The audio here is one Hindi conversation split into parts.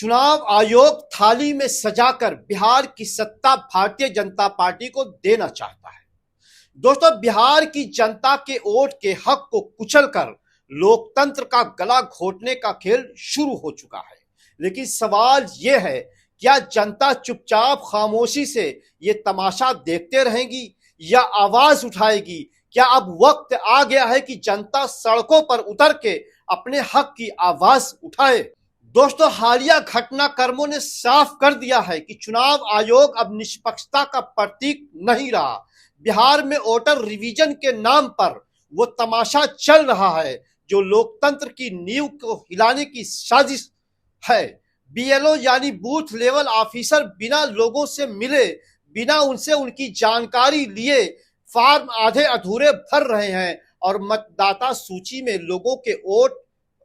चुनाव आयोग थाली में सजाकर बिहार की सत्ता भारतीय जनता पार्टी को देना चाहता है। दोस्तों, बिहार की जनता के वोट के हक को कुचलकर लोकतंत्र का गला घोटने का खेल शुरू हो चुका है। लेकिन सवाल यह है, क्या जनता चुपचाप खामोशी से ये तमाशा देखते रहेगी या आवाज उठाएगी? क्या अब वक्त आ गया है कि जनता सड़कों पर उतर के अपने हक की आवाज उठाए? दोस्तों, हालिया घटनाक्रमों ने साफ कर दिया है कि चुनाव आयोग अब निष्पक्षता का प्रतीक नहीं रहा। बिहार में वोटर रिवीजन के नाम पर वो तमाशा चल रहा है जो लोकतंत्र की नींव को हिलाने की साजिश है। बीएलओ यानी बूथ लेवल ऑफिसर बिना लोगों से मिले, बिना उनसे उनकी जानकारी लिए फॉर्म आधे अधूरे भर रहे हैं और मतदाता सूची में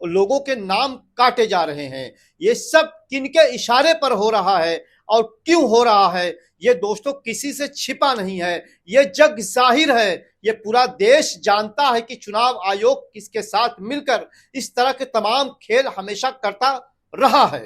लोगों के नाम काटे जा रहे हैं। ये सब किनके इशारे पर हो रहा है और क्यों हो रहा है, ये दोस्तों किसी से छिपा नहीं है, ये जग जाहिर है। ये पूरा देश जानता है कि चुनाव आयोग किसके साथ मिलकर इस तरह के तमाम खेल हमेशा करता रहा है।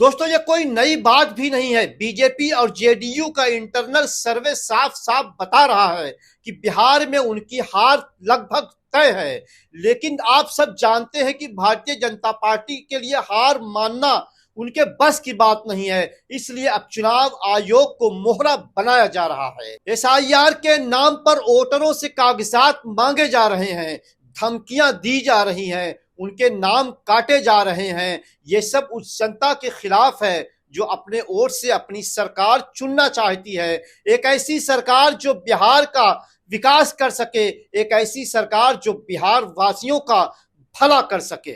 दोस्तों, ये कोई नई बात भी नहीं है। बीजेपी और जेडीयू का इंटरनल सर्वे साफ साफ बता रहा है कि बिहार में उनकी हार लगभग तय है। लेकिन आप सब जानते हैं कि भारतीय जनता पार्टी के लिए हार मानना उनके बस की बात नहीं है। इसलिए अब चुनाव आयोग को मोहरा बनाया जा रहा है। एसआईआर के नाम पर वोटरों से कागजात मांगे जा रहे हैं, धमकियां दी जा रही हैं, उनके नाम काटे जा रहे हैं। ये सब उस जनता के खिलाफ है जो अपने ओर से अपनी सरकार चुनना चाहती है। एक ऐसी सरकार जो बिहार का विकास कर सके, एक ऐसी सरकार जो बिहार वासियों का भला कर सके।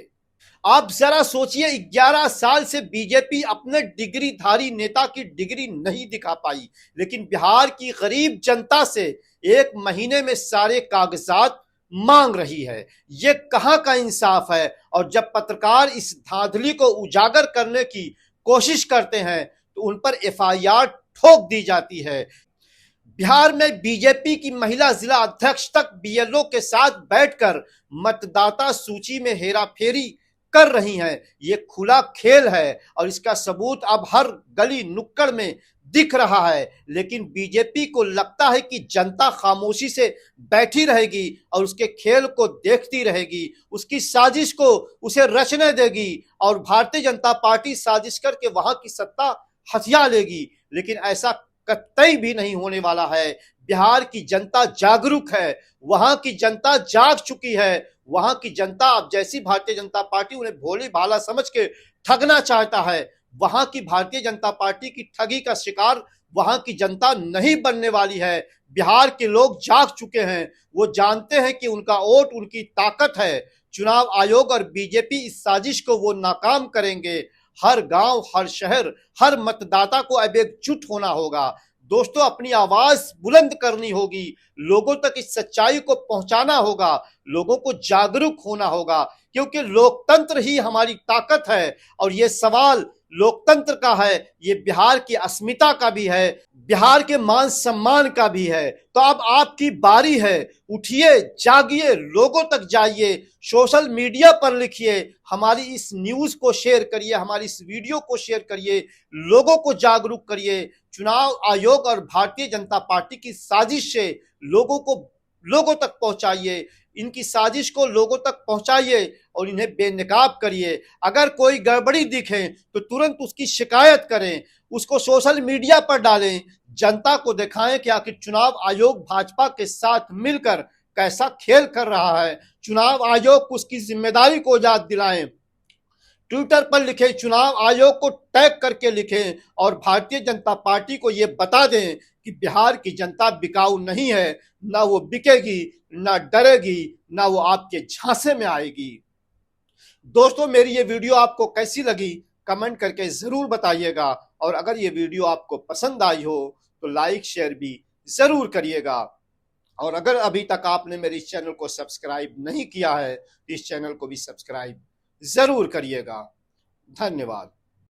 आप जरा सोचिए, 11 साल से बीजेपी अपने डिग्रीधारी नेता की डिग्री नहीं दिखा पाई, लेकिन बिहार की गरीब जनता से 1 महीने में सारे कागजात मांग रही है। ये कहां का इंसाफ है? और जब पत्रकार इस धांधली को उजागर करने की कोशिश करते हैं तो उन पर एफआईआर ठोक दी जाती है। बिहार में बीजेपी की महिला जिला अध्यक्ष तक बीएलओ के साथ बैठकर मतदाता सूची में हेराफेरी कर रही हैं। ये खुला खेल है और इसका सबूत अब हर गली नुक्कड़ में दिख रहा है। लेकिन बीजेपी को लगता है कि जनता खामोशी से बैठी रहेगी और उसके खेल को देखती रहेगी, उसकी साजिश को उसे रचने देगी और भारतीय जनता पार्टी साजिश करके वहां की सत्ता हथिया लेगी। लेकिन ऐसा कतई भी नहीं होने वाला है। बिहार की जनता जागरूक है, वहां की जनता जाग चुकी है। वहां की जनता अब जैसी भारतीय जनता पार्टी उन्हें भोले भाला समझ के ठगना चाहता है, वहां की भारतीय जनता पार्टी की ठगी का शिकार वहां की जनता नहीं बनने वाली है। बिहार के लोग जाग चुके हैं, वो जानते हैं कि उनका वोट उनकी ताकत है। चुनाव आयोग और बीजेपी इस साजिश को वो नाकाम करेंगे। हर गांव, हर शहर, हर मतदाता को अब एकजुट होना होगा। दोस्तों, अपनी आवाज बुलंद करनी होगी, लोगों तक इस सच्चाई को पहुंचाना होगा, लोगों को जागरूक होना होगा, क्योंकि लोकतंत्र ही हमारी ताकत है। और ये सवाल लोकतंत्र का है, ये बिहार की अस्मिता का भी है, बिहार के मान सम्मान का भी है। तो अब आपकी बारी है, उठिए, जागिए, लोगों तक जाइए, सोशल मीडिया पर लिखिए, हमारी इस न्यूज को शेयर करिए, हमारी इस वीडियो को शेयर करिए, लोगों को जागरूक करिए। चुनाव आयोग और भारतीय जनता पार्टी की साजिश से लोगों तक पहुंचाइए, इनकी साजिश को लोगों तक पहुंचाइए और इन्हें बेनकाब करिए। अगर कोई गड़बड़ी दिखे तो तुरंत उसकी शिकायत करें, उसको सोशल मीडिया पर डालें, जनता को दिखाएं कि आखिर चुनाव आयोग भाजपा के साथ मिलकर कैसा खेल कर रहा है। चुनाव आयोग को उसकी जिम्मेदारी को याद दिलाएं, ट्विटर पर लिखें, चुनाव आयोग को टैग करके लिखें और भारतीय जनता पार्टी को यह बता दें कि बिहार की जनता बिकाऊ नहीं है, ना वो बिकेगी, ना डरेगी, ना वो आपके झांसे में आएगी। दोस्तों, मेरी ये वीडियो आपको कैसी लगी कमेंट करके जरूर बताइएगा और अगर ये वीडियो आपको पसंद आई हो तो लाइक शेयर भी जरूर करिएगा। और अगर अभी तक आपने मेरे इस चैनल को सब्सक्राइब नहीं किया है तो इस चैनल को भी सब्सक्राइब जरूर करिएगा। धन्यवाद।